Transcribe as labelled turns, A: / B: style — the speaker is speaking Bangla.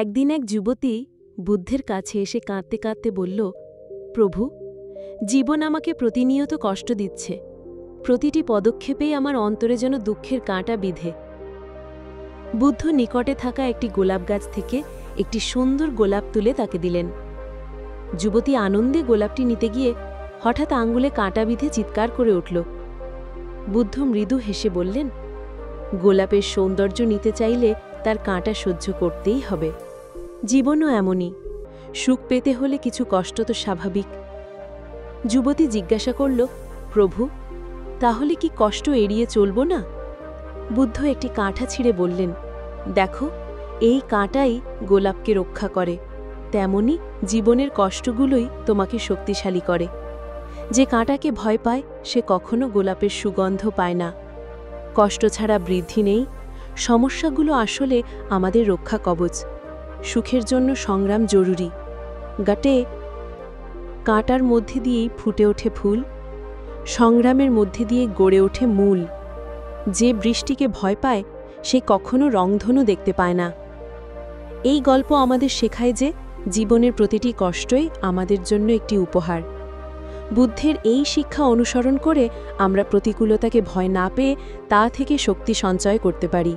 A: একদিন এক যুবতী বুদ্ধের কাছে এসে কাঁদতে কাঁদতে বলল, প্রভু, জীবন আমাকে প্রতিনিয়ত কষ্ট দিচ্ছে। প্রতিটি পদক্ষেপেই আমার অন্তরে যেন দুঃখের কাঁটা বিঁধে। বুদ্ধ নিকটে থাকা একটি গোলাপ গাছ থেকে একটি সুন্দর গোলাপ তুলে তাকে দিলেন। যুবতী আনন্দে গোলাপটি নিতে গিয়ে হঠাৎ আঙ্গুলে কাঁটা বিঁধে চিৎকার করে উঠল। বুদ্ধ মৃদু হেসে বললেন, গোলাপের সৌন্দর্য নিতে চাইলে তার কাঁটা সহ্য করতেই হবে। জীবনও এমনই, সুখ পেতে হলে কিছু কষ্ট তো স্বাভাবিক। যুবতী জিজ্ঞাসা করল, প্রভু, তাহলে কি কষ্ট এড়িয়ে চলব না? বুদ্ধ একটি কাঁটা ছিঁড়ে বললেন, দেখো, এই কাঁটাই গোলাপকে রক্ষা করে। তেমনি জীবনের কষ্টগুলোই তোমাকে শক্তিশালী করে। যে কাঁটাকে ভয় পায় সে কখনো গোলাপের সুগন্ধ পায় না। কষ্ট ছাড়া বৃদ্ধি নেই। সমস্যাগুলো আসলে আমাদের রক্ষা কবচ। সুখের জন্য সংগ্রাম জরুরি। গাটে কাঁটার মধ্যে দিয়েই ফুটে ওঠে ফুল, সংগ্রামের মধ্যে দিয়ে গড়ে ওঠে মূল। যে বৃষ্টিকে ভয় পায় সে কখনো রংধনু দেখতে পায় না। এই গল্প আমাদের শেখায় যে জীবনের প্রতিটি কষ্টই আমাদের জন্য একটি উপহার। বুদ্ধের এই শিক্ষা অনুসরণ করে আমরা প্রতিকূলতাকে ভয় না পেয়ে তা থেকে শক্তি সঞ্চয় করতে পারি।